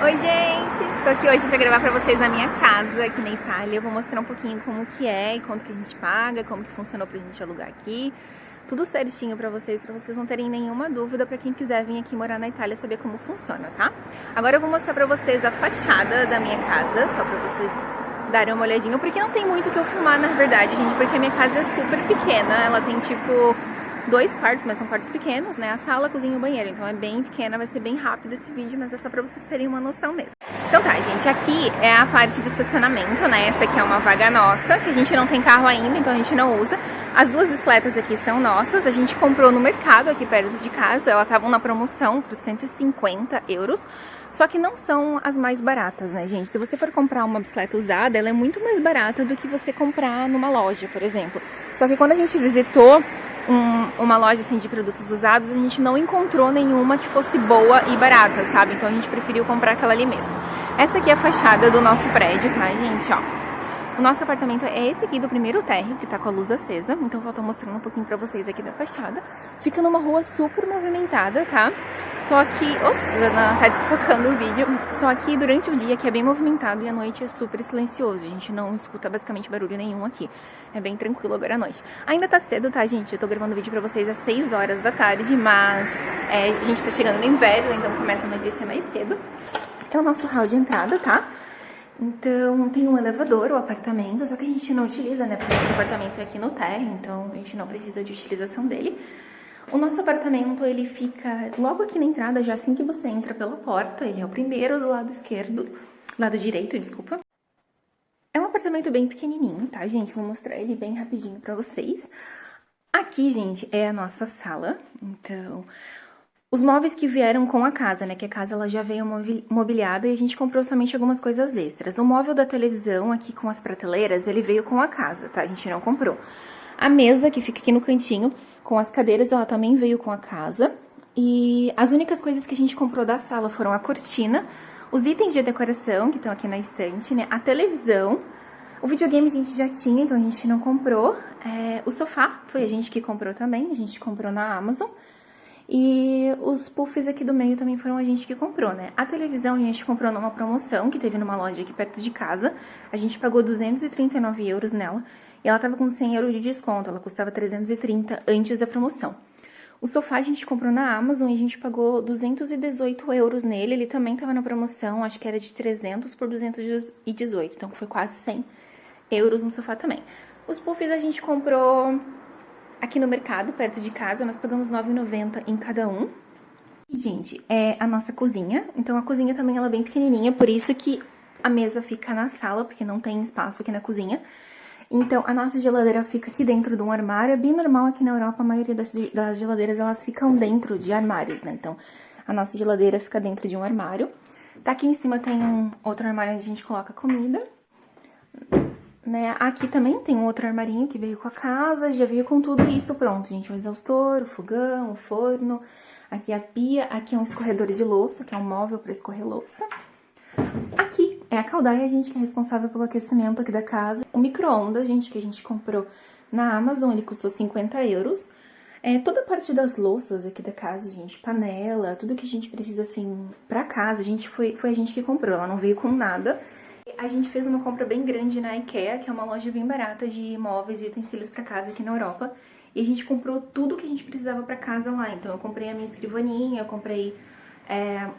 Oi, gente! Tô aqui hoje pra gravar pra vocês a minha casa aqui na Itália. Eu vou mostrar um pouquinho como que é e quanto que a gente paga, como que funcionou pra gente alugar aqui. Tudo certinho pra vocês não terem nenhuma dúvida, pra quem quiser vir aqui morar na Itália saber como funciona, tá? Agora eu vou mostrar pra vocês a fachada da minha casa, só pra vocês darem uma olhadinha, porque não tem muito o que eu filmar, na verdade, gente, porque a minha casa é super pequena, ela tem tipo 2 quartos, mas são quartos pequenos, né? A sala, a cozinha e o banheiro, então é bem pequena, vai ser bem rápido esse vídeo, mas é só pra vocês terem uma noção mesmo. Então tá, gente, aqui é a parte do estacionamento, né? Essa aqui é uma vaga nossa, que a gente não tem carro ainda, então a gente não usa. As duas bicicletas aqui são nossas, a gente comprou no mercado aqui perto de casa, elas estavam na promoção por 150 euros, só que não são as mais baratas, né, gente? Se você for comprar uma bicicleta usada, ela é muito mais barata do que você comprar numa loja, por exemplo. Só que quando a gente visitou uma loja assim de produtos usados, a gente não encontrou nenhuma que fosse boa e barata, sabe? Então a gente preferiu comprar aquela ali mesmo. Essa aqui é a fachada do nosso prédio, tá, gente? Ó. O nosso apartamento é esse aqui do primeiro térreo, que tá com a luz acesa. Então só tô mostrando um pouquinho pra vocês aqui da fachada. Fica numa rua super movimentada, tá? Só que... Ops, tá desfocando o vídeo. Só que durante o dia que é bem movimentado e à noite é super silencioso. A gente não escuta basicamente barulho nenhum aqui. É bem tranquilo agora à noite. Ainda tá cedo, tá, gente? Eu tô gravando o vídeo pra vocês às 6 horas da tarde, mas a gente tá chegando no inverno, então começa a anoitecer mais cedo. É o nosso hall de entrada, tá? Então, tem um elevador, o apartamento, só que a gente não utiliza, né? Porque esse apartamento é aqui no térreo, então a gente não precisa de utilização dele. O nosso apartamento, ele fica logo aqui na entrada, já assim que você entra pela porta. Ele é o primeiro do lado esquerdo, lado direito, desculpa. É um apartamento bem pequenininho, tá, gente? Vou mostrar ele bem rapidinho pra vocês. Aqui, gente, é a nossa sala, então... Os móveis que vieram com a casa, né? Que a casa ela já veio mobiliada e a gente comprou somente algumas coisas extras. O móvel da televisão aqui com as prateleiras, ele veio com a casa, tá? A gente não comprou. A mesa que fica aqui no cantinho com as cadeiras, ela também veio com a casa. E as únicas coisas que a gente comprou da sala foram a cortina, os itens de decoração que estão aqui na estante, né? A televisão. O videogame a gente já tinha, então a gente não comprou. O sofá foi a gente que comprou também, a gente comprou na Amazon. E os puffs aqui do meio também foram a gente que comprou, né? A televisão a gente comprou numa promoção que teve numa loja aqui perto de casa. A gente pagou 239 euros nela e ela tava com 100 euros de desconto, ela custava 330 antes da promoção. O sofá a gente comprou na Amazon e a gente pagou 218 euros nele, ele também tava na promoção, acho que era de 300 por 218, então foi quase 100 euros no sofá também. Os puffs a gente comprou... Aqui no mercado, perto de casa, nós pagamos R$ 9,90 em cada um. E, gente, é a nossa cozinha. Então, a cozinha também ela é bem pequenininha, por isso que a mesa fica na sala, porque não tem espaço aqui na cozinha. Então, a nossa geladeira fica aqui dentro de um armário. É bem normal aqui na Europa, a maioria das geladeiras, elas ficam dentro de armários, né? Então, a nossa geladeira fica dentro de um armário. Tá aqui em cima tem um outro armário onde a gente coloca comida. Né? Aqui também tem um outro armarinho que veio com a casa, já veio com tudo isso pronto, gente. O exaustor, o fogão, o forno, aqui a pia, aqui é um escorredor de louça, que é um móvel para escorrer louça. Aqui é a caldaia, gente, que é responsável pelo aquecimento aqui da casa. O micro-ondas, gente, que a gente comprou na Amazon, ele custou 50 euros. Toda a parte das louças aqui da casa, gente, panela, tudo que a gente precisa, assim, pra casa, foi a gente que comprou, ela não veio com nada. A gente fez uma compra bem grande na IKEA, que é uma loja bem barata de móveis e utensílios para casa aqui na Europa. E a gente comprou tudo que a gente precisava para casa lá. Então eu comprei a minha escrivaninha, eu comprei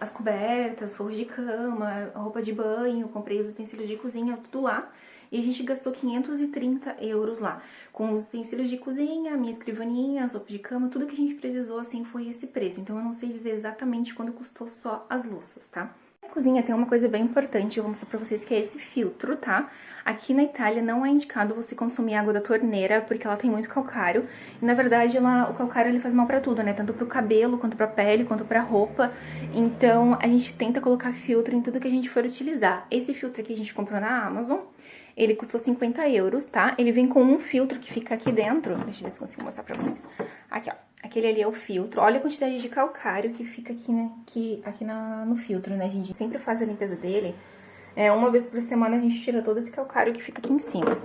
as cobertas, forros de cama, roupa de banho, comprei os utensílios de cozinha, tudo lá. E a gente gastou 530 euros lá. Com os utensílios de cozinha, a minha escrivaninha, as roupas de cama, tudo que a gente precisou, assim, foi esse preço. Então eu não sei dizer exatamente quando custou só as louças, tá? Na cozinha tem uma coisa bem importante, eu vou mostrar pra vocês, que é esse filtro, tá? Aqui na Itália não é indicado você consumir água da torneira, porque ela tem muito calcário. E, na verdade, o calcário ele faz mal pra tudo, né? Tanto pro cabelo, quanto pra pele, quanto pra roupa. Então, a gente tenta colocar filtro em tudo que a gente for utilizar. Esse filtro aqui a gente comprou na Amazon. Ele custou 50 euros, tá? Ele vem com um filtro que fica aqui dentro. Deixa eu ver se consigo mostrar pra vocês. Aqui, ó. Aquele ali é o filtro. Olha a quantidade de calcário que fica aqui, né? No filtro, né, gente? A gente sempre faz a limpeza dele. Uma vez por semana a gente tira todo esse calcário que fica aqui em cima.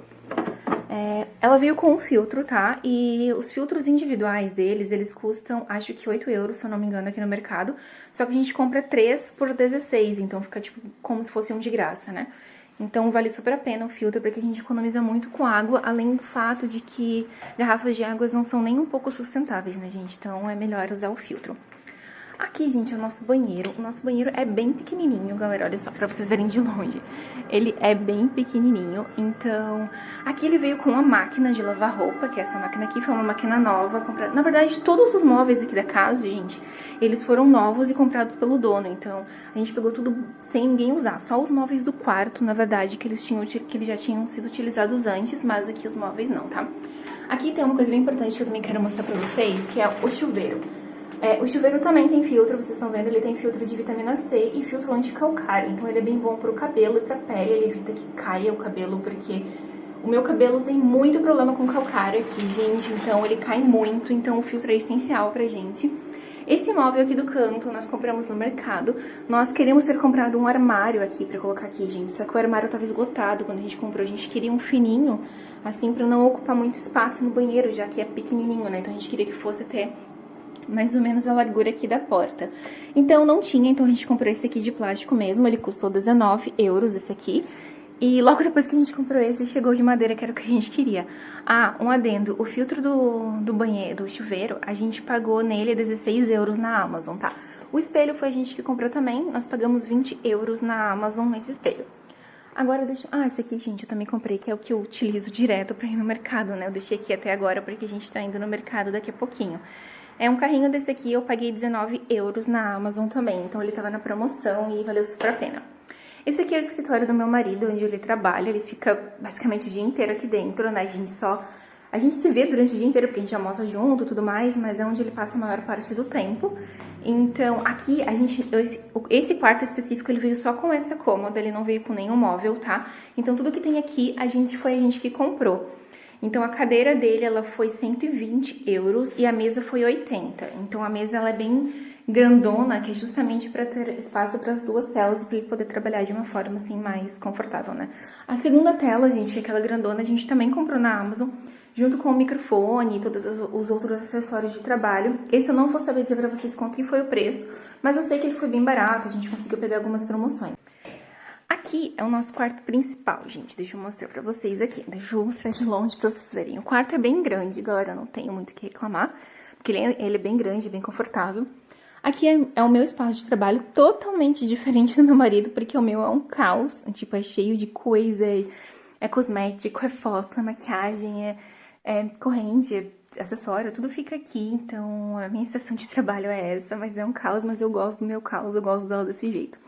Ela veio com um filtro, tá? E os filtros individuais deles, eles custam, acho que 8 euros, se eu não me engano, aqui no mercado. Só que a gente compra 3 por 16, então fica tipo como se fosse um de graça, né? Então vale super a pena o filtro, porque a gente economiza muito com água, além do fato de que garrafas de águas não são nem um pouco sustentáveis, né, gente? Então é melhor usar o filtro. Aqui, gente, é o nosso banheiro. O nosso banheiro é bem pequenininho, galera. Olha só, pra vocês verem de longe. Ele é bem pequenininho. Então, aqui ele veio com uma máquina de lavar roupa, que essa máquina aqui foi uma máquina nova. Comprada. Na verdade, todos os móveis aqui da casa, gente, eles foram novos e comprados pelo dono. Então, a gente pegou tudo sem ninguém usar. Só os móveis do quarto, na verdade, que eles já tinham sido utilizados antes, mas aqui os móveis não, tá? Aqui tem uma coisa bem importante que eu também quero mostrar pra vocês, que é o chuveiro. O chuveiro também tem filtro, vocês estão vendo, ele tem filtro de vitamina C e filtro anti-calcário. Então ele é bem bom pro cabelo e pra pele, ele evita que caia o cabelo, porque o meu cabelo tem muito problema com calcário aqui, gente. Então ele cai muito, então o filtro é essencial pra gente. Esse móvel aqui do canto, nós compramos no mercado. Nós queríamos ter comprado um armário aqui pra colocar aqui, gente. Só que o armário tava esgotado quando a gente comprou. A gente queria um fininho, assim, pra não ocupar muito espaço no banheiro, já que é pequenininho, né? Então a gente queria que fosse até mais ou menos a largura aqui da porta. Então, não tinha, então a gente comprou esse aqui de plástico mesmo, ele custou 19 euros esse aqui. E logo depois que a gente comprou esse, chegou de madeira, que era o que a gente queria. Ah, um adendo, o filtro do banheiro, do chuveiro, a gente pagou nele 16 euros na Amazon, tá? O espelho foi a gente que comprou também, nós pagamos 20 euros na Amazon nesse espelho. Agora deixa... Ah, esse aqui, gente, eu também comprei, que é o que eu utilizo direto pra ir no mercado, né? Eu deixei aqui até agora porque a gente tá indo no mercado daqui a pouquinho. É um carrinho desse aqui, eu paguei 19 euros na Amazon também, então ele tava na promoção e valeu super a pena. Esse aqui é o escritório do meu marido, onde ele trabalha, ele fica basicamente o dia inteiro aqui dentro, né? A gente se vê durante o dia inteiro, porque a gente almoça junto e tudo mais, mas é onde ele passa a maior parte do tempo. Então, aqui, esse quarto específico, ele veio só com essa cômoda, ele não veio com nenhum móvel, tá? Então, tudo que tem aqui, foi a gente que comprou. Então, a cadeira dele, ela foi 120 euros e a mesa foi 80. Então, a mesa, ela é bem grandona, que é justamente para ter espaço para as duas telas, para ele poder trabalhar de uma forma, assim, mais confortável, né? A segunda tela, gente, que é aquela grandona, a gente também comprou na Amazon, junto com o microfone e todos os outros acessórios de trabalho. Esse eu não vou saber dizer pra vocês quanto que foi o preço, mas eu sei que ele foi bem barato, a gente conseguiu pegar algumas promoções. Aqui é o nosso quarto principal, gente. Deixa eu mostrar pra vocês aqui. Deixa eu mostrar de longe pra vocês verem. O quarto é bem grande, galera, eu não tenho muito o que reclamar, porque ele é bem grande, bem confortável. Aqui é o meu espaço de trabalho, totalmente diferente do meu marido, porque o meu é um caos, tipo, é cheio de coisa, é cosmético, é foto, é maquiagem, é corrente, é acessório, tudo fica aqui. Então, a minha estação de trabalho é essa, mas é um caos, mas eu gosto do meu caos, eu gosto dela desse jeito.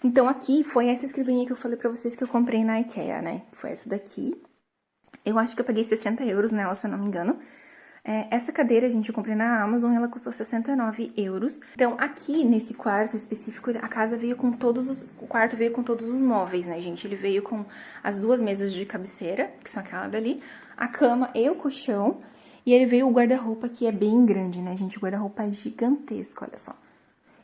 Então, aqui foi essa escrivaninha que eu falei pra vocês que eu comprei na IKEA, né? Foi essa daqui. Eu acho que eu paguei 60 euros nela, se eu não me engano. Essa cadeira, gente, eu comprei na Amazon e ela custou 69 euros. Então, aqui nesse quarto específico, a casa veio com o quarto veio com todos os móveis, né, gente? Ele veio com as duas mesas de cabeceira, que são aquela dali, a cama e o colchão. E ele veio o guarda-roupa, que é bem grande, né, gente? O guarda-roupa é gigantesco, olha só.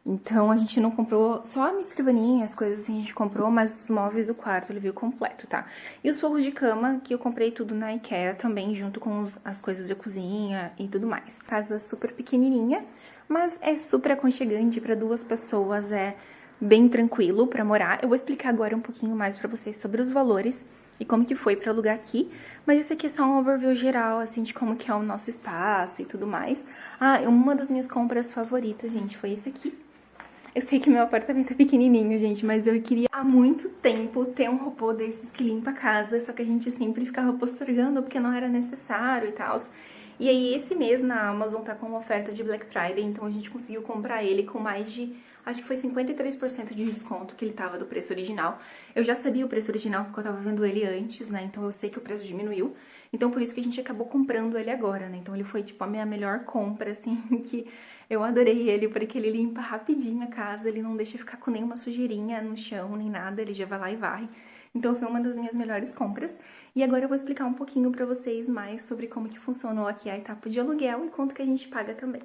Então, a gente não comprou só a minha escrivaninha, as coisas assim a gente comprou, mas os móveis do quarto ele veio completo, tá? E os forros de cama, que eu comprei tudo na IKEA também, junto com as coisas de cozinha e tudo mais. Casa super pequenininha, mas é super aconchegante para duas pessoas, é bem tranquilo para morar. Eu vou explicar agora um pouquinho mais para vocês sobre os valores e como que foi para alugar aqui, mas esse aqui é só um overview geral, assim, de como que é o nosso espaço e tudo mais. Ah, uma das minhas compras favoritas, gente, foi esse aqui. Eu sei que meu apartamento é pequenininho, gente, mas eu queria há muito tempo ter um robô desses que limpa a casa, só que a gente sempre ficava postergando porque não era necessário e tal. E aí, esse mês na Amazon tá com uma oferta de Black Friday, então a gente conseguiu comprar ele com mais de, acho que foi 53% de desconto que ele tava do preço original. Eu já sabia o preço original porque eu tava vendo ele antes, né, então eu sei que o preço diminuiu. Então, por isso que a gente acabou comprando ele agora, né, então ele foi, tipo, a minha melhor compra, assim, que eu adorei ele, porque ele limpa rapidinho a casa, ele não deixa ficar com nenhuma sujeirinha no chão, nem nada, ele já vai lá e varre. Então, foi uma das minhas melhores compras. E agora eu vou explicar um pouquinho pra vocês mais sobre como que funcionou aqui a etapa de aluguel e quanto que a gente paga também.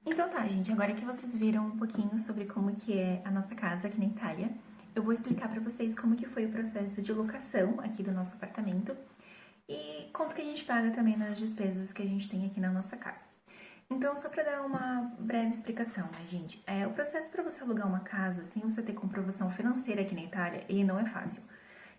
Então tá, gente, agora que vocês viram um pouquinho sobre como que é a nossa casa aqui na Itália, eu vou explicar pra vocês como que foi o processo de locação aqui do nosso apartamento e quanto que a gente paga também nas despesas que a gente tem aqui na nossa casa. Então, só para dar uma breve explicação, né, gente? O processo para você alugar uma casa sem você ter comprovação financeira aqui na Itália, ele não é fácil.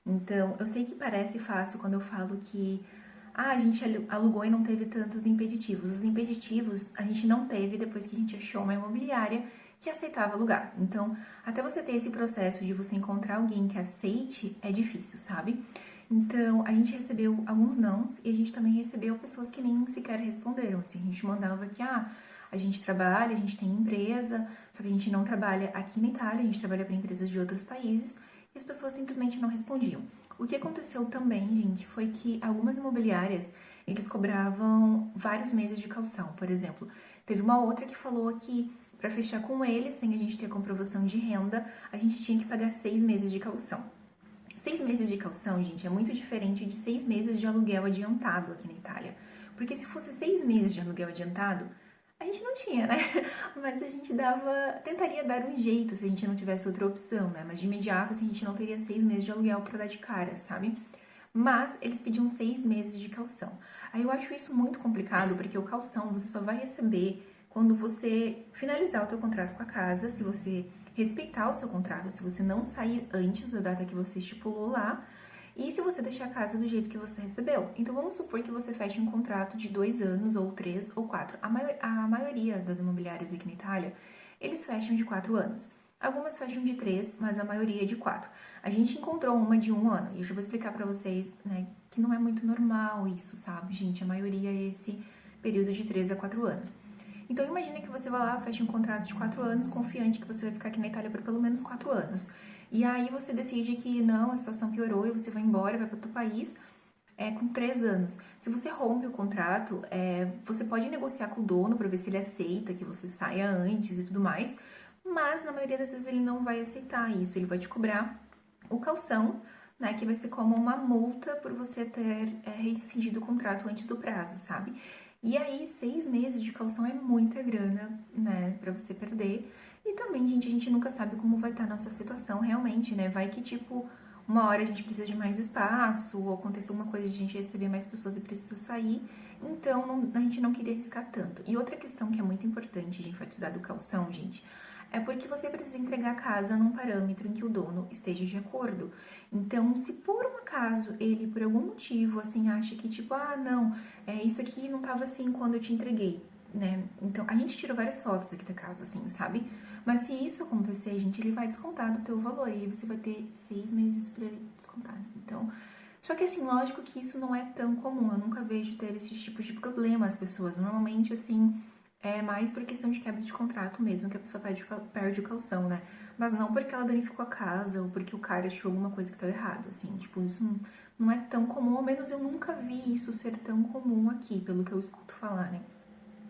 Então, eu sei que parece fácil quando eu falo que a gente alugou e não teve tantos impeditivos. Os impeditivos a gente não teve depois que a gente achou uma imobiliária que aceitava alugar. Então, até você ter esse processo de você encontrar alguém que aceite é difícil, sabe? Então, a gente recebeu alguns nãos e a gente também recebeu pessoas que nem sequer responderam. Assim, a gente mandava que, a gente trabalha, a gente tem empresa, só que a gente não trabalha aqui na Itália, a gente trabalha para empresas de outros países e as pessoas simplesmente não respondiam. O que aconteceu também, gente, foi que algumas imobiliárias, eles cobravam vários meses de caução. Por exemplo, teve uma outra que falou que para fechar com eles, sem a gente ter comprovação de renda, a gente tinha que pagar 6 meses de caução. 6 meses de caução, gente, é muito diferente de 6 meses de aluguel adiantado aqui na Itália. Porque se fosse 6 meses de aluguel adiantado, a gente não tinha, né? Mas a gente tentaria dar um jeito se a gente não tivesse outra opção, né? Mas de imediato, assim, a gente não teria 6 meses de aluguel para dar de cara, sabe? Mas eles pediam 6 meses de caução. Aí eu acho isso muito complicado, porque o caução você só vai receber quando você finalizar o teu contrato com a casa, se você respeitar o seu contrato, se você não sair antes da data que você estipulou lá, e se você deixar a casa do jeito que você recebeu. Então, vamos supor que você feche um contrato de 2 anos, ou 3, ou 4. A maioria das imobiliárias aqui na Itália, eles fecham de 4 anos. Algumas fecham de 3, mas a maioria é de 4. A gente encontrou uma de 1 ano, e eu já vou explicar pra vocês, né, que não é muito normal isso, sabe, gente? A maioria é esse período de 3 a 4 anos. Então, imagina que você vai lá, fecha um contrato de 4 anos, confiante que você vai ficar aqui na Itália por pelo menos 4 anos. E aí você decide que não, a situação piorou e você vai embora, vai para outro país com 3 anos. Se você rompe o contrato, você pode negociar com o dono para ver se ele aceita que você saia antes e tudo mais, mas na maioria das vezes ele não vai aceitar isso, ele vai te cobrar o caução, né, que vai ser como uma multa por você ter rescindido o contrato antes do prazo, sabe? E aí, 6 meses de caução é muita grana, né, pra você perder. E também, gente, a gente nunca sabe como vai estar a nossa situação realmente, né? Vai que, tipo, uma hora a gente precisa de mais espaço, ou aconteceu alguma coisa de a gente receber mais pessoas e precisa sair. Então, a gente não queria arriscar tanto. E outra questão que é muito importante de enfatizar do caução, gente, é porque você precisa entregar a casa num parâmetro em que o dono esteja de acordo. Então, se por um acaso ele, por algum motivo, assim, acha que, tipo, não, isso aqui não tava assim quando eu te entreguei, né? Então, a gente tirou várias fotos aqui da casa, assim, sabe? Mas se isso acontecer, gente, ele vai descontar do teu valor, e aí você vai ter 6 meses pra ele descontar. Então, só que assim, lógico que isso não é tão comum, eu nunca vejo ter esses tipos de problema as pessoas. Normalmente, assim, é mais por questão de quebra de contrato mesmo, que a pessoa perde o caução, né? Mas não porque ela danificou a casa ou porque o cara achou alguma coisa que tá errado, assim. Tipo, isso não é tão comum, ao menos eu nunca vi isso ser tão comum aqui, pelo que eu escuto falar, né?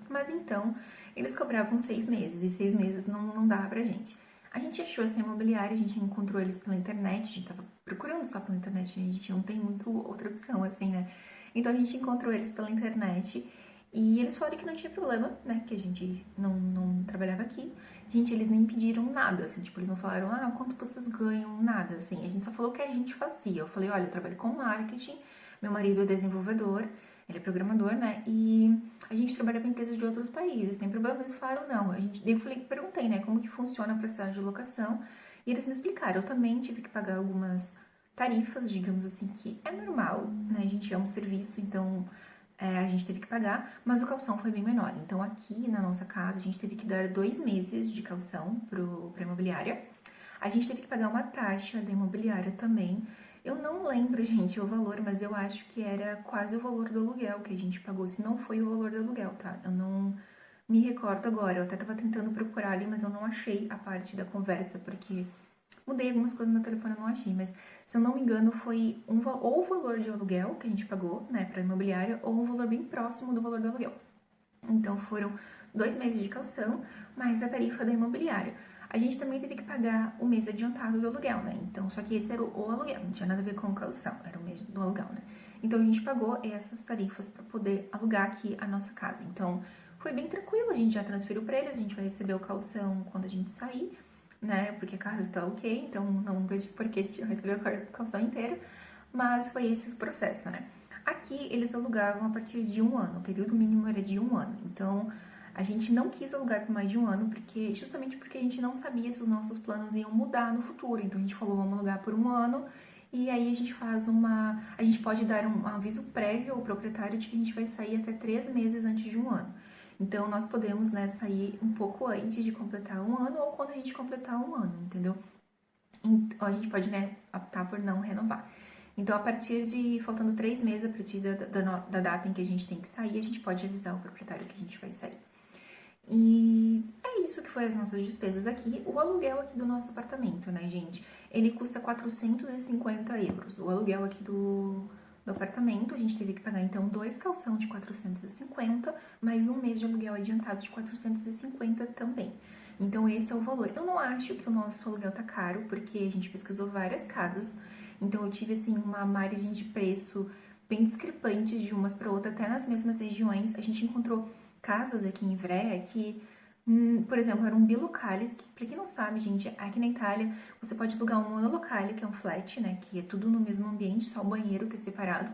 Mas então, eles cobravam 6 meses, e 6 meses não dava pra gente. A gente achou essa imobiliária, a gente encontrou eles pela internet, a gente tava procurando só pela internet, a gente não tem muito outra opção, assim, né? Então, a gente encontrou eles pela internet e eles falaram que não tinha problema, né? Que a gente não trabalhava aqui. Gente, eles nem pediram nada, assim, tipo, eles não falaram, quanto vocês ganham, nada, assim. A gente só falou o que a gente fazia. Eu falei, olha, eu trabalho com marketing, meu marido é desenvolvedor, ele é programador, né? E a gente trabalha com empresas de outros países. Tem problema? Eles falaram, não. Daí eu perguntei, né, como que funciona a processo de locação. E eles me explicaram. Eu também tive que pagar algumas tarifas, digamos assim, que é normal, né? A gente é um serviço, então a gente teve que pagar, mas o caução foi bem menor. Então, aqui na nossa casa, a gente teve que dar 2 meses de caução pra imobiliária. A gente teve que pagar uma taxa da imobiliária também. Eu não lembro, gente, o valor, mas eu acho que era quase o valor do aluguel que a gente pagou, se não foi o valor do aluguel, tá? Eu não me recordo agora, eu até tava tentando procurar ali, mas eu não achei a parte da conversa, porque mudei algumas coisas no meu telefone, eu não achei, mas se eu não me engano foi ou o valor de aluguel que a gente pagou, né, pra imobiliária, ou um valor bem próximo do valor do aluguel. Então foram 2 meses de caução, mais a tarifa da imobiliária. A gente também teve que pagar o mês adiantado do aluguel, né? Então, só que esse era o aluguel, não tinha nada a ver com caução, era o mês do aluguel, né? Então, a gente pagou essas tarifas para poder alugar aqui a nossa casa. Então, foi bem tranquilo, a gente já transferiu para eles, a gente vai receber o caução quando a gente sair, né? Porque a casa tá ok, então não vejo por que a gente vai receber a caução inteira, mas foi esse o processo, né? Aqui, eles alugavam a partir de 1 ano, o período mínimo era de 1 ano. Então, a gente não quis alugar por mais de 1 ano, justamente porque a gente não sabia se os nossos planos iam mudar no futuro. Então, a gente falou, vamos alugar por 1 ano, e aí a gente pode dar um aviso prévio ao proprietário de que a gente vai sair até 3 meses antes de 1 ano. Então, nós podemos, né, sair um pouco antes de completar 1 ano ou quando a gente completar 1 ano, entendeu? Então, a gente pode, né, optar por não renovar. Então, faltando 3 meses a partir da data em que a gente tem que sair, a gente pode avisar o proprietário que a gente vai sair. E é isso que foi as nossas despesas aqui. O aluguel aqui do nosso apartamento, né, gente? Ele custa 450 euros. O aluguel aqui do apartamento, a gente teve que pagar, então, 2 calção de 450, mais 1 mês de aluguel adiantado de 450 também. Então, esse é o valor. Eu não acho que o nosso aluguel tá caro, porque a gente pesquisou várias casas. Então, eu tive, assim, uma margem de preço bem discrepante de umas para outra, até nas mesmas regiões. A gente encontrou casas aqui em Ivrea que, por exemplo, era um bilocales, que, pra quem não sabe, gente, aqui na Itália, você pode alugar um monolocale, que é um flat, né, que é tudo no mesmo ambiente, só o banheiro que é separado.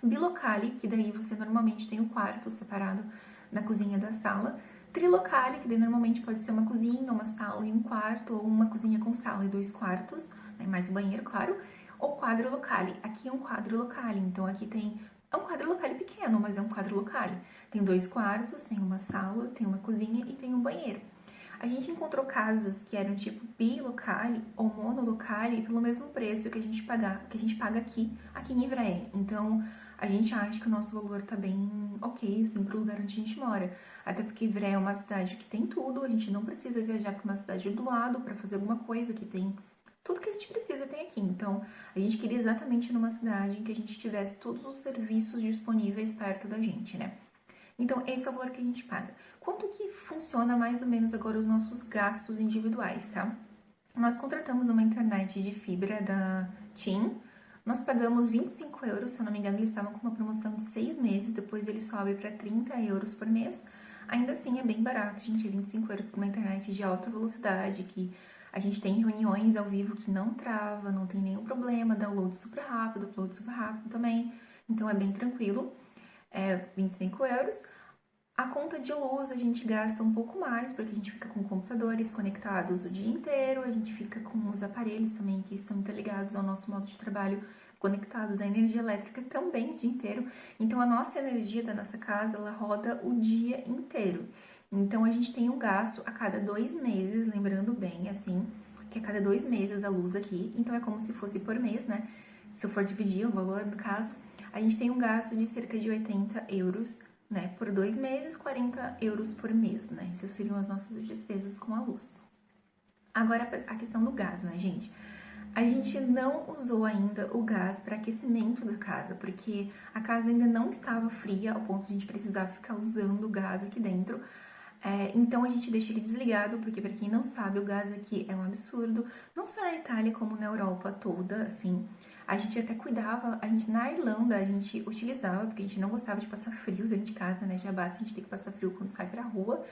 Bilocale, que daí você normalmente tem o quarto separado da cozinha da sala. Trilocale, que daí normalmente pode ser uma cozinha, uma sala e um quarto, ou uma cozinha com sala e 2 quartos, né, mais o banheiro, claro. Ou quadrolocale. Aqui é um quadrolocale, então aqui é um quadrolocale pequeno, mas é um quadrolocale. Tem 2 quartos, tem uma sala, tem uma cozinha e tem um banheiro. A gente encontrou casas que eram tipo bilocale ou monolocale pelo mesmo preço que a gente paga aqui em Ivrea. Então, a gente acha que o nosso valor tá bem ok, assim, pro lugar onde a gente mora. Até porque Ivrea é uma cidade que tem tudo, a gente não precisa viajar para uma cidade do lado para fazer alguma coisa que tem tudo que a gente precisa tem aqui. Então, a gente queria exatamente numa cidade em que a gente tivesse todos os serviços disponíveis perto da gente, né? Então, esse é o valor que a gente paga. Quanto que funciona mais ou menos agora os nossos gastos individuais, tá? Nós contratamos uma internet de fibra da TIM. Nós pagamos 25 euros, se eu não me engano, eles estavam com uma promoção de 6 meses, depois ele sobe para 30 euros por mês. Ainda assim, é bem barato, gente, 25 euros por uma internet de alta velocidade, que a gente tem reuniões ao vivo que não trava, não tem nenhum problema, download super rápido, upload super rápido também, então é bem tranquilo. É 25 euros. A conta de luz a gente gasta um pouco mais, porque a gente fica com computadores conectados o dia inteiro, a gente fica com os aparelhos também que são interligados ao nosso modo de trabalho, conectados à energia elétrica também o dia inteiro. Então, a nossa energia da nossa casa, ela roda o dia inteiro. Então, a gente tem um gasto a cada 2 meses, lembrando bem, assim, que a cada 2 meses a luz aqui, então é como se fosse por mês, né? Se eu for dividir o valor, no caso, a gente tem um gasto de cerca de 80 euros, né? Por 2 meses, 40 euros por mês, né? Essas seriam as nossas despesas com a luz. Agora, a questão do gás, né, gente? A gente não usou ainda o gás para aquecimento da casa, porque a casa ainda não estava fria ao ponto de a gente precisar ficar usando o gás aqui dentro. Então a gente deixa ele desligado, porque para quem não sabe, o gás aqui é um absurdo, não só na Itália como na Europa toda, assim. A gente até cuidava, na Irlanda a gente utilizava, porque a gente não gostava de passar frio dentro de casa, né? Já basta a gente ter que passar frio quando sai pra rua.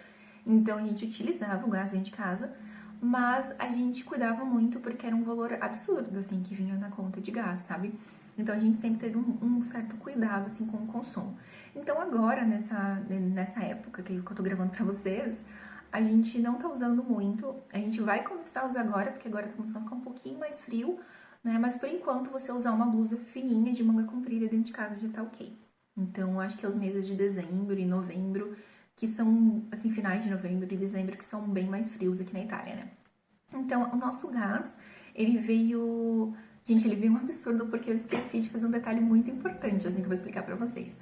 Então a gente utilizava o gás dentro de casa, mas a gente cuidava muito porque era um valor absurdo, assim, que vinha na conta de gás, sabe? Então a gente sempre teve um certo cuidado, assim, com o consumo. Então agora, nessa época que eu tô gravando pra vocês, a gente não tá usando muito. A gente vai começar a usar agora, porque agora tá começando a ficar um pouquinho mais frio, né? Mas por enquanto, você usar uma blusa fininha de manga comprida dentro de casa já tá ok. Então, acho que é os meses de dezembro e novembro, que são, assim, finais de novembro e dezembro, que são bem mais frios aqui na Itália, né? Então, o nosso gás, ele veio... Gente, ele veio um absurdo porque eu esqueci de fazer um detalhe muito importante, assim, que eu vou explicar pra vocês.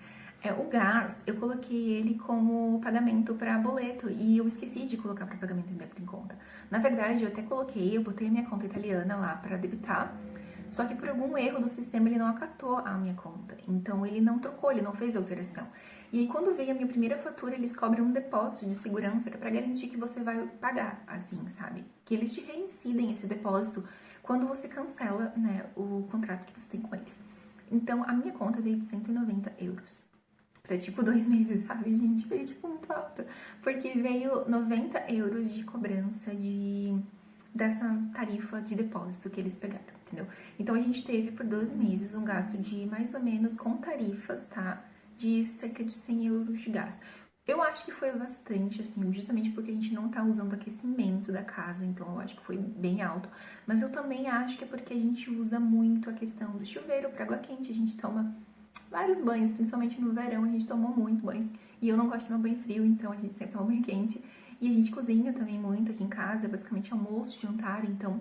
O gás, eu coloquei ele como pagamento para boleto e eu esqueci de colocar para pagamento em débito em conta. Na verdade, eu até eu botei a minha conta italiana lá para debitar, só que por algum erro do sistema ele não acatou a minha conta. Então ele não trocou, ele não fez a alteração. E aí quando veio a minha primeira fatura, eles cobram um depósito de segurança que é para garantir que você vai pagar, assim, sabe? Que eles te reincidem esse depósito quando você cancela, né, o contrato que você tem com eles. Então a minha conta veio de 190 euros. Pra, tipo, 2 meses, sabe, gente? Veio, tipo, muito alto. Porque veio 90 euros de cobrança dessa tarifa de depósito que eles pegaram. entendeu? Então a gente teve por 12 meses um gasto de mais ou menos, com tarifas, tá? De cerca de 100 euros de gás. Eu acho que foi bastante, assim, justamente porque a gente não tá usando aquecimento da casa, então eu acho que foi bem alto. Mas eu também acho que é porque a gente usa muito a questão do chuveiro para água quente, a gente toma vários banhos, principalmente no verão, a gente tomou muito banho. E eu não gosto de tomar banho frio, então a gente sempre toma banho quente. E a gente cozinha também muito aqui em casa, é basicamente almoço, jantar, então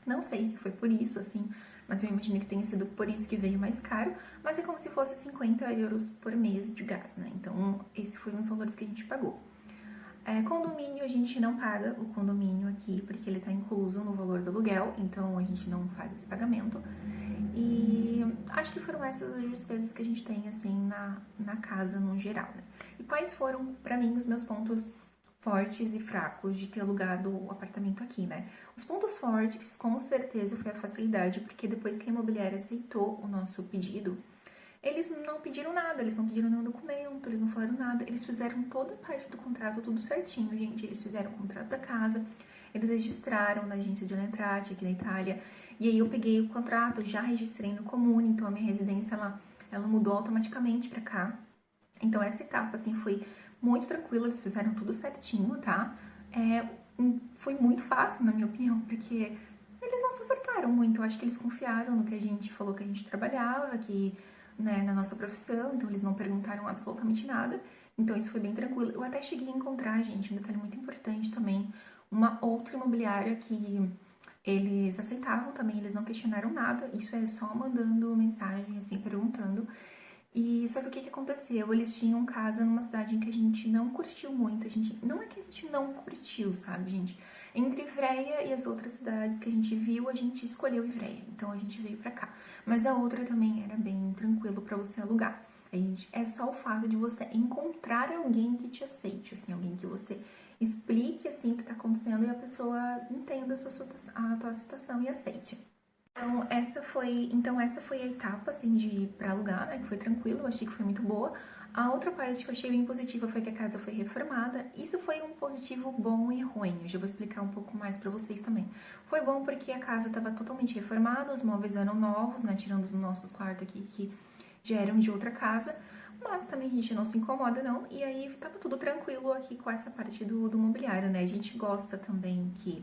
não sei se foi por isso, assim, mas eu imagino que tenha sido por isso que veio mais caro, mas é como se fosse 50 euros por mês de gás, né? Então, esse foi um dos valores que a gente pagou. Condomínio, a gente não paga o condomínio aqui, porque ele tá incluso no valor do aluguel, então a gente não faz esse pagamento. E acho que foram essas as despesas que a gente tem, assim, na casa no geral, né? E quais foram, pra mim, os meus pontos fortes e fracos de ter alugado o apartamento aqui, né? Os pontos fortes, com certeza, foi a facilidade, porque depois que a imobiliária aceitou o nosso pedido, eles não pediram nada, eles não pediram nenhum documento, eles não falaram nada, eles fizeram toda a parte do contrato, tudo certinho, gente. Eles fizeram o contrato da casa, eles registraram na agência de Elentrate aqui na Itália, e aí eu peguei o contrato, já registrei no Comune, então a minha residência ela mudou automaticamente pra cá. Então essa etapa, assim, foi muito tranquila, eles fizeram tudo certinho, tá? Foi muito fácil, na minha opinião, porque eles não suportaram muito. Eu acho que eles confiaram no que a gente falou que a gente trabalhava, que, né, na nossa profissão, então eles não perguntaram absolutamente nada. Então isso foi bem tranquilo. Eu até cheguei a encontrar, gente, um detalhe muito importante também, uma outra imobiliária que eles aceitavam também, eles não questionaram nada. Isso é só mandando mensagem, assim, perguntando. E só que o que aconteceu? Eles tinham casa numa cidade em que a gente não curtiu muito. A gente, não é que a gente não curtiu, sabe, gente? Entre Ivreia e as outras cidades que a gente viu, a gente escolheu Ivreia. Então a gente veio pra cá. Mas a outra também era bem tranquilo pra você alugar. É só o fato de você encontrar alguém que te aceite, assim, alguém que você explique assim o que tá acontecendo e a pessoa entenda a tua situação e aceite. Então essa foi a etapa, assim, de ir pra alugar, né, que foi tranquilo, eu achei que foi muito boa. A outra parte que eu achei bem positiva foi que a casa foi reformada. Isso foi um positivo bom e ruim, eu já vou explicar um pouco mais pra vocês também. Foi bom porque a casa estava totalmente reformada, os móveis eram novos, né, tirando os nossos quartos aqui que já eram de outra casa, mas também a gente não se incomoda não, e aí tava tudo tranquilo aqui com essa parte do mobiliário, né, a gente gosta também que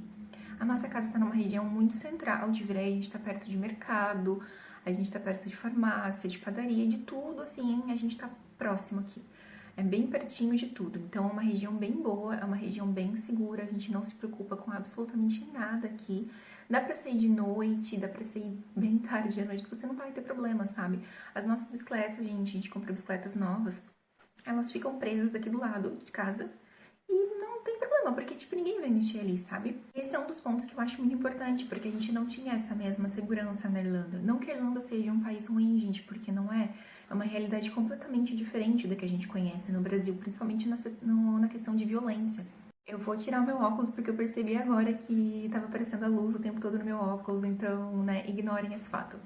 a nossa casa está numa região muito central de Virei, a gente está perto de mercado, a gente está perto de farmácia, de padaria, de tudo, assim, a gente está próximo aqui. É bem pertinho de tudo, então é uma região bem boa, é uma região bem segura, a gente não se preocupa com absolutamente nada aqui. Dá pra sair de noite, dá pra sair bem tarde à noite, que você não vai ter problema, sabe? As nossas bicicletas, gente, a gente comprou bicicletas novas, elas ficam presas daqui do lado de casa, e não tem problema, porque, tipo, ninguém vai mexer ali, sabe? Esse é um dos pontos que eu acho muito importante, porque a gente não tinha essa mesma segurança na Irlanda. Não que a Irlanda seja um país ruim, gente, porque não é. É uma realidade completamente diferente da que a gente conhece no Brasil, principalmente na questão de violência. Eu vou tirar o meu óculos porque eu percebi agora que tava aparecendo a luz o tempo todo no meu óculos, então, né, ignorem esse fato.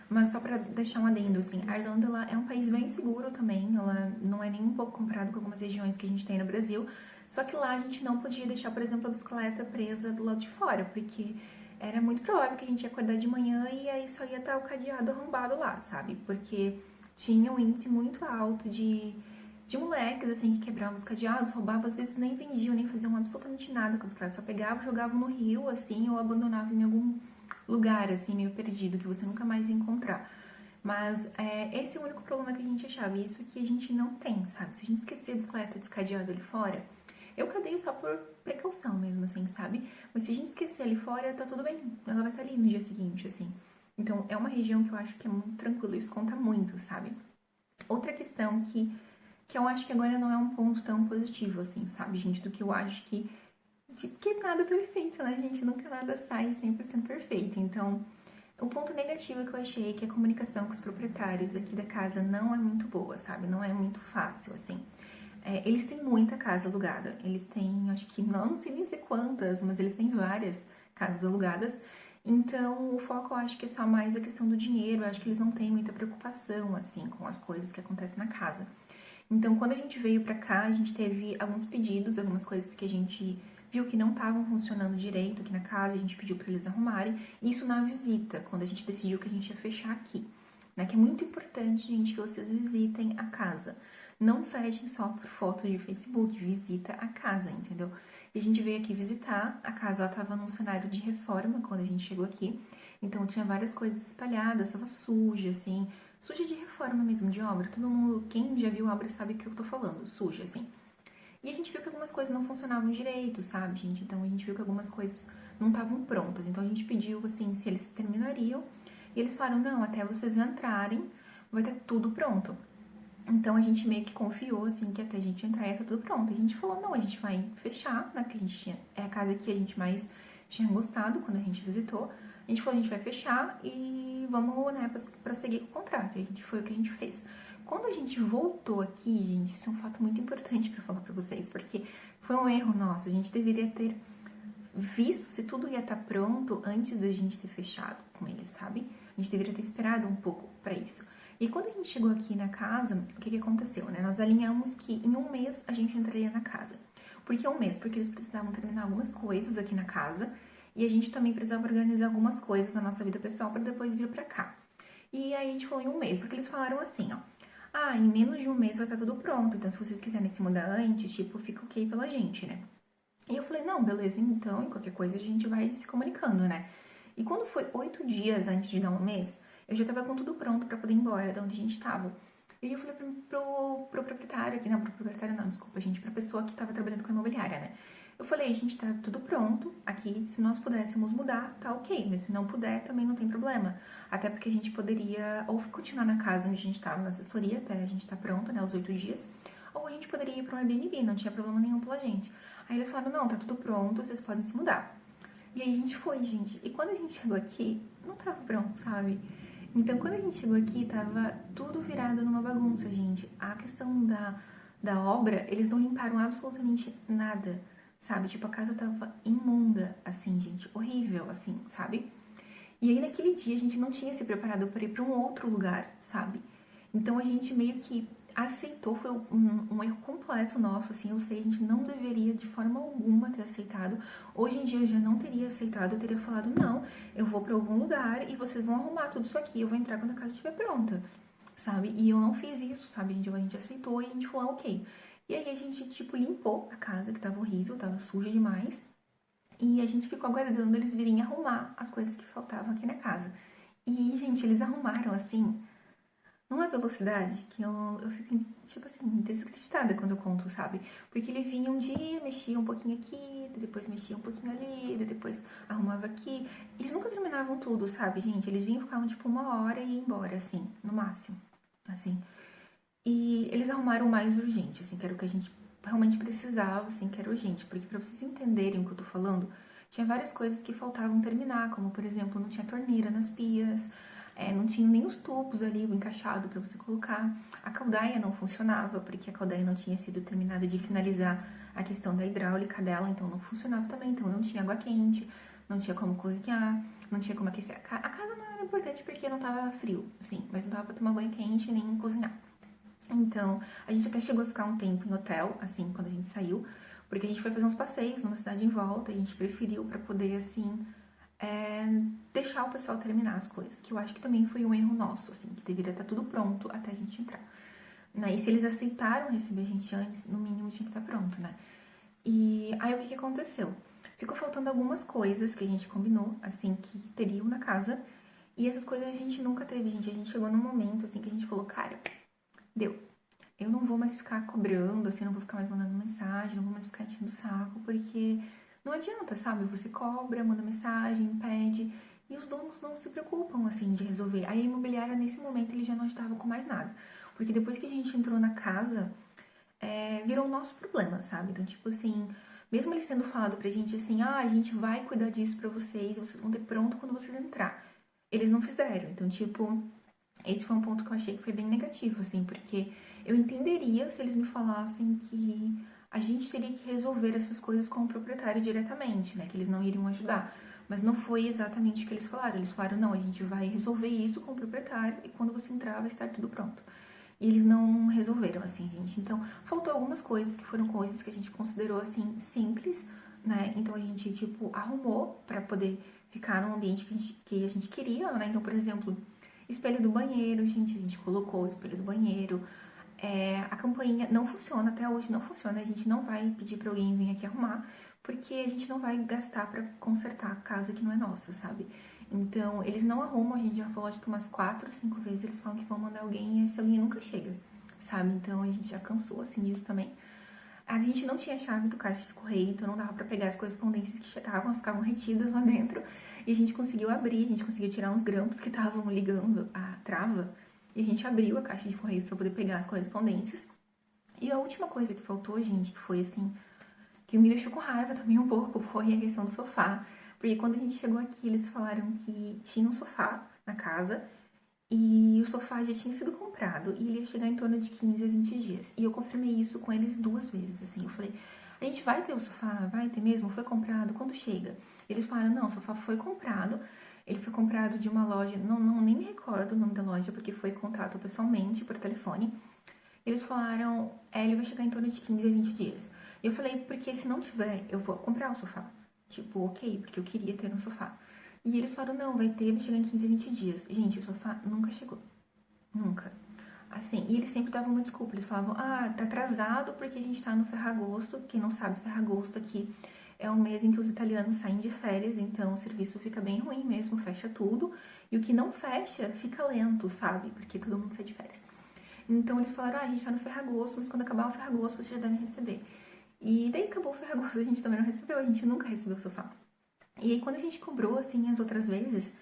Mas só pra deixar um adendo, assim, a Irlanda ela é um país bem seguro também, ela não é nem um pouco comparado com algumas regiões que a gente tem no Brasil, só que lá a gente não podia deixar, por exemplo, a bicicleta presa do lado de fora, porque era muito provável que a gente ia acordar de manhã e aí só ia estar o cadeado arrombado lá, sabe? Porque tinha um índice muito alto de moleques, assim, que quebravam os cadeados, roubavam, às vezes nem vendiam, nem faziam absolutamente nada com a bicicleta, só pegavam, jogavam no rio, assim, ou abandonavam em algum lugar, assim, meio perdido, que você nunca mais ia encontrar. Mas esse é o único problema que a gente achava, e isso aqui a gente não tem, sabe? Se a gente esquecer a bicicleta descadeada ali fora, eu cadeio só por precaução mesmo, assim, sabe? Mas se a gente esquecer ali fora, tá tudo bem, ela vai estar ali no dia seguinte, assim. Então, é uma região que eu acho que é muito tranquilo, isso conta muito, sabe? Outra questão que eu acho que agora não é um ponto tão positivo, assim, sabe, gente? Do que eu acho que nada é perfeito, né, gente? Nunca nada sai 100% perfeito. Então, o ponto negativo que eu achei é que a comunicação com os proprietários aqui da casa não é muito boa, sabe? Não é muito fácil, assim. Eles têm muita casa alugada. Eles têm, acho que, não sei nem dizer quantas, mas eles têm várias casas alugadas. Então, o foco eu acho que é só mais a questão do dinheiro. Eu acho que eles não têm muita preocupação, assim, com as coisas que acontecem na casa. Então, quando a gente veio pra cá, a gente teve alguns pedidos, algumas coisas que a gente viu que não estavam funcionando direito aqui na casa, a gente pediu para eles arrumarem. Isso na visita, quando a gente decidiu que a gente ia fechar aqui. Né? Que é muito importante, gente, que vocês visitem a casa. Não fechem só por foto de Facebook, visita a casa, entendeu? E a gente veio aqui visitar, a casa ela tava num cenário de reforma quando a gente chegou aqui. Então tinha várias coisas espalhadas, tava suja, assim, suja de reforma mesmo, de obra. Todo mundo, quem já viu obra sabe o que eu tô falando, suja, assim. E a gente viu que algumas coisas não funcionavam direito, sabe, gente? Então a gente viu que algumas coisas não estavam prontas. Então a gente pediu, assim, se eles terminariam. E eles falaram, não, até vocês entrarem, vai estar tudo pronto. Então a gente meio que confiou, assim, que até a gente entrar ia estar tudo pronto. A gente falou, não, a gente vai fechar, né? Porque a gente tinha, é a casa que a gente mais tinha gostado quando a gente visitou. A gente falou, a gente vai fechar e vamos, né, prosseguir com o contrato. E a gente foi o que a gente fez. Quando a gente voltou aqui, gente, isso é um fato muito importante pra falar pra vocês, porque foi um erro nosso. A gente deveria ter visto se tudo ia estar pronto antes da gente ter fechado com eles, sabe? A gente deveria ter esperado um pouco pra isso. E quando a gente chegou aqui na casa, o que aconteceu, né? Nós alinhamos que em um mês a gente entraria na casa. Por que um mês? Porque eles precisavam terminar algumas coisas aqui na casa e a gente também precisava organizar algumas coisas na nossa vida pessoal para depois vir pra cá. E aí a gente falou em um mês, só que eles falaram assim, ó. Ah, em menos de um mês vai estar tudo pronto, então se vocês quiserem se mudar antes, tipo, fica ok pela gente, né? E eu falei, não, beleza, então, e qualquer coisa a gente vai se comunicando, né? E quando foi 8 dias antes de dar um mês, eu já tava com tudo pronto pra poder ir embora da onde a gente tava. E aí eu falei pro proprietário aqui, não, pro proprietário não, desculpa, gente, pra pessoa que tava trabalhando com a imobiliária, né? Eu falei, gente, tá tudo pronto aqui, se nós pudéssemos mudar, tá ok, mas se não puder, também não tem problema. Até porque a gente poderia ou continuar na casa onde a gente tava, na assessoria, até a gente tá pronto, né, os 8 dias, ou a gente poderia ir pro Airbnb, não tinha problema nenhum pela gente. Aí eles falaram, não, tá tudo pronto, vocês podem se mudar. E aí a gente foi, gente. E quando a gente chegou aqui, não tava pronto, sabe? Então, quando a gente chegou aqui, tava tudo virado numa bagunça, gente. A questão da obra, eles não limparam absolutamente nada, sabe? Tipo, a casa tava imunda, assim, gente. Horrível, assim, sabe? E aí, naquele dia, a gente não tinha se preparado para ir para um outro lugar, sabe? Então, a gente meio que aceitou, foi um erro completo nosso, assim, eu sei, a gente não deveria de forma alguma ter aceitado. Hoje em dia eu já não teria aceitado, eu teria falado, não, eu vou para algum lugar e vocês vão arrumar tudo isso aqui, eu vou entrar quando a casa estiver pronta, sabe? E eu não fiz isso, sabe? A gente aceitou e a gente falou, ok. E aí a gente, tipo, limpou a casa, que tava horrível, tava suja demais, e a gente ficou aguardando eles virem arrumar as coisas que faltavam aqui na casa. E, gente, eles arrumaram, assim, numa velocidade que eu fico, tipo assim, desacreditada quando eu conto, sabe? Porque ele vinha um dia, mexia um pouquinho aqui, depois mexia um pouquinho ali, depois arrumava aqui. Eles nunca terminavam tudo, sabe, gente? Eles vinham, ficavam tipo 1 hora e ia embora, assim, no máximo, assim. E eles arrumaram o mais urgente, assim, que era o que a gente realmente precisava, assim, que era urgente. Porque pra vocês entenderem o que eu tô falando, tinha várias coisas que faltavam terminar, como, por exemplo, não tinha torneira nas pias, não tinha nem os tubos ali encaixado para você colocar. A caldaia não funcionava, porque a caldaia não tinha sido terminada de finalizar a questão da hidráulica dela, então não funcionava também. Então não tinha água quente, não tinha como cozinhar, não tinha como aquecer. A casa não era importante porque não tava frio, assim, mas não dava pra tomar banho quente nem cozinhar. Então, a gente até chegou a ficar um tempo em hotel, assim, quando a gente saiu, porque a gente foi fazer uns passeios numa cidade em volta, e a gente preferiu pra poder, assim, deixar o pessoal terminar as coisas, que eu acho que também foi um erro nosso, assim, que deveria estar tudo pronto até a gente entrar. Né? E se eles aceitaram receber a gente antes, no mínimo tinha que estar pronto, né? E aí o que aconteceu? Ficou faltando algumas coisas que a gente combinou, assim, que teriam na casa, e essas coisas a gente nunca teve, gente. A gente chegou num momento, assim, que a gente falou, cara, deu. Eu não vou mais ficar cobrando, assim, não vou ficar mais mandando mensagem, não vou mais ficar enchendo o saco, porque não adianta, sabe? Você cobra, manda mensagem, pede, e os donos não se preocupam, assim, de resolver. Aí a imobiliária, nesse momento, ele já não ajudava com mais nada. Porque depois que a gente entrou na casa, virou o nosso problema, sabe? Então, tipo assim, mesmo eles tendo falado pra gente assim, a gente vai cuidar disso pra vocês vão ter pronto quando vocês entrar. Eles não fizeram. Então, tipo, esse foi um ponto que eu achei que foi bem negativo, assim, porque eu entenderia se eles me falassem que a gente teria que resolver essas coisas com o proprietário diretamente, né? Que eles não iriam ajudar. Mas não foi exatamente o que eles falaram. Eles falaram, não, a gente vai resolver isso com o proprietário e quando você entrar vai estar tudo pronto. E eles não resolveram, assim, gente. Então, faltou algumas coisas que foram coisas que a gente considerou, assim, simples, né? Então a gente, tipo, arrumou pra poder ficar num ambiente que a gente queria, né? Então, por exemplo, espelho do banheiro, gente, a gente colocou o espelho do banheiro. A campainha não funciona, até hoje não funciona. A gente não vai pedir pra alguém vir aqui arrumar, porque a gente não vai gastar pra consertar a casa que não é nossa, sabe? Então, eles não arrumam, a gente já falou acho que umas 4 ou 5 vezes, eles falam que vão mandar alguém e esse alguém nunca chega, sabe? Então, a gente já cansou, assim, disso também. A gente não tinha chave do caixa de correio, então não dava pra pegar as correspondências que chegavam, elas ficavam retidas lá dentro. E a gente conseguiu abrir, a gente conseguiu tirar uns grampos que estavam ligando a trava. E a gente abriu a caixa de correios pra poder pegar as correspondências. E a última coisa que faltou, gente, que foi assim, que me deixou com raiva também um pouco, foi a questão do sofá. Porque quando a gente chegou aqui, eles falaram que tinha um sofá na casa e o sofá já tinha sido comprado e ele ia chegar em torno de 15 a 20 dias. E eu confirmei isso com eles 2 vezes, assim. Eu falei, a gente vai ter o sofá? Vai ter mesmo? Foi comprado? Quando chega? Eles falaram, não, o sofá foi comprado. Ele foi comprado de uma loja, nem me recordo o nome da loja, porque foi contato pessoalmente, por telefone. Eles falaram, ele vai chegar em torno de 15 a 20 dias. E eu falei, porque se não tiver, eu vou comprar o sofá. Tipo, ok, porque eu queria ter um sofá. E eles falaram, não, vai ter, vai chegar em 15 a 20 dias. Gente, o sofá nunca chegou. Nunca. Assim, e eles sempre davam uma desculpa. Eles falavam, tá atrasado porque a gente tá no Ferragosto. Quem não sabe, Ferragosto aqui é um mês em que os italianos saem de férias, então o serviço fica bem ruim mesmo, fecha tudo. E o que não fecha, fica lento, sabe? Porque todo mundo sai de férias. Então eles falaram, a gente tá no Ferragosto, mas quando acabar o Ferragosto vocês já devem receber. E daí acabou o Ferragosto, a gente também não recebeu, a gente nunca recebeu o sofá. E aí quando a gente cobrou, assim, as outras vezes,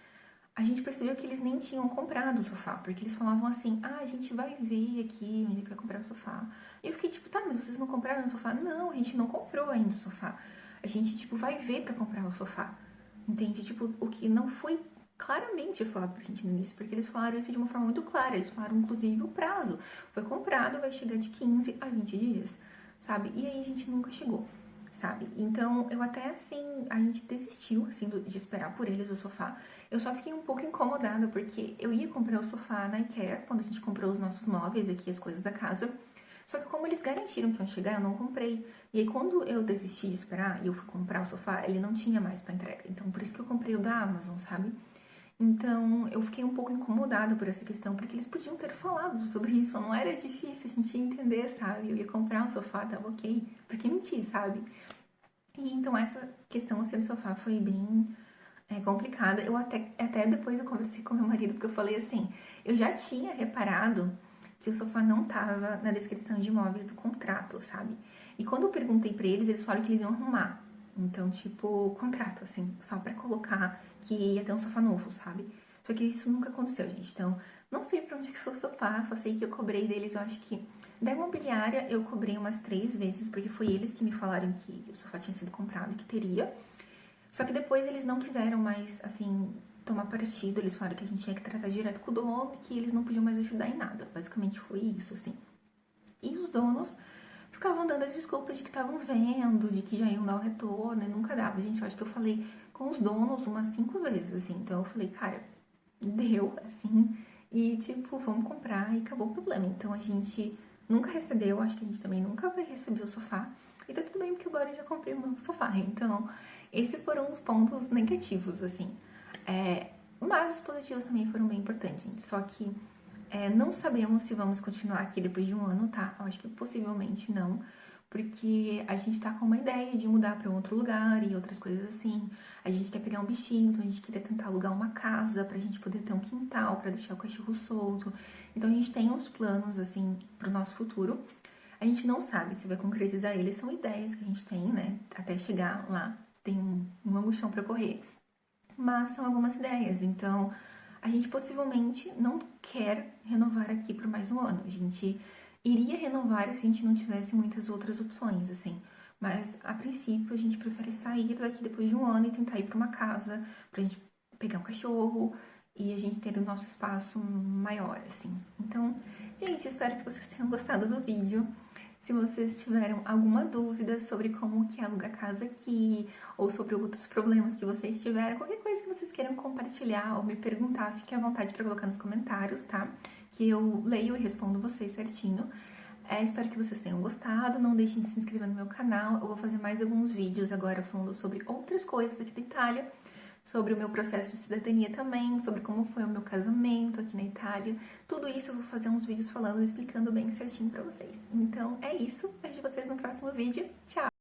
a gente percebeu que eles nem tinham comprado o sofá, porque eles falavam assim, a gente vai ver aqui onde é que vai comprar o sofá. E eu fiquei tipo, tá, mas vocês não compraram o sofá? Não, a gente não comprou ainda o sofá. A gente, tipo, vai ver pra comprar o sofá. Entende? Tipo, o que não foi claramente falado pra gente no início, porque eles falaram isso de uma forma muito clara. Eles falaram, inclusive, o prazo. Foi comprado, vai chegar de 15 a 20 dias, sabe? E aí a gente nunca chegou, sabe? Então, eu até, assim, a gente desistiu, assim, de esperar por eles o sofá. Eu só fiquei um pouco incomodada, porque eu ia comprar o sofá na IKEA, quando a gente comprou os nossos móveis aqui, as coisas da casa. Só que como eles garantiram que iam chegar, eu não comprei. E aí, quando eu desisti de esperar e eu fui comprar o sofá, ele não tinha mais pra entrega. Então, por isso que eu comprei o da Amazon, sabe? Então, eu fiquei um pouco incomodada por essa questão, porque eles podiam ter falado sobre isso, não era difícil, a gente ia entender, sabe? Eu ia comprar um sofá, tava ok, porque mentir, sabe? E então, essa questão assim, do sofá foi bem complicada. Eu até depois eu conversei com meu marido, porque eu falei assim, eu já tinha reparado que o sofá não tava na descrição de imóveis do contrato, sabe? E quando eu perguntei pra eles, eles falaram que eles iam arrumar. Então, tipo, contrato, assim, só pra colocar que ia ter um sofá novo, sabe? Só que isso nunca aconteceu, gente. Então, não sei pra onde que foi o sofá, só sei que eu cobrei deles, eu acho que da imobiliária eu cobrei umas 3 vezes, porque foi eles que me falaram que o sofá tinha sido comprado, que teria. Só que depois eles não quiseram mais, assim, tomar partido. Eles falaram que a gente tinha que tratar direto com o dono, que eles não podiam mais ajudar em nada. Basicamente foi isso, assim. E os donos ficavam dando as desculpas de que estavam vendo, de que já iam dar o retorno, e nunca dava. Gente, eu acho que eu falei com os donos umas 5 vezes, assim. Então eu falei, cara, deu, assim, e tipo, vamos comprar, e acabou o problema. Então a gente nunca recebeu, acho que a gente também nunca vai receber o sofá. E tá tudo bem, porque agora eu já comprei o meu sofá. Então, esses foram os pontos negativos, assim. Mas os positivos também foram bem importantes, gente. Só que não sabemos se vamos continuar aqui depois de um ano, tá? Eu acho que possivelmente não, porque a gente tá com uma ideia de mudar pra um outro lugar e outras coisas assim. A gente quer pegar um bichinho, então a gente queria tentar alugar uma casa pra gente poder ter um quintal, pra deixar o cachorro solto. Então a gente tem uns planos, assim, pro nosso futuro. A gente não sabe se vai concretizar eles, são ideias que a gente tem, né? Até chegar lá, tem um longo chão pra correr. Mas são algumas ideias, então a gente possivelmente não quer renovar aqui por mais um ano. A gente iria renovar se a gente não tivesse muitas outras opções, assim. Mas a princípio a gente prefere sair daqui depois de um ano e tentar ir para uma casa, pra gente pegar um cachorro e a gente ter o nosso espaço maior, assim. Então, gente, espero que vocês tenham gostado do vídeo. Se vocês tiveram alguma dúvida sobre como que é alugar casa aqui, ou sobre outros problemas que vocês tiveram, qualquer coisa que vocês queiram compartilhar ou me perguntar, fique à vontade para colocar nos comentários, tá? Que eu leio e respondo vocês certinho. Espero que vocês tenham gostado, não deixem de se inscrever no meu canal. Eu vou fazer mais alguns vídeos agora falando sobre outras coisas aqui da Itália, sobre o meu processo de cidadania também, sobre como foi o meu casamento aqui na Itália. Tudo isso eu vou fazer uns vídeos falando, explicando bem certinho pra vocês. Então é isso, vejo vocês no próximo vídeo. Tchau!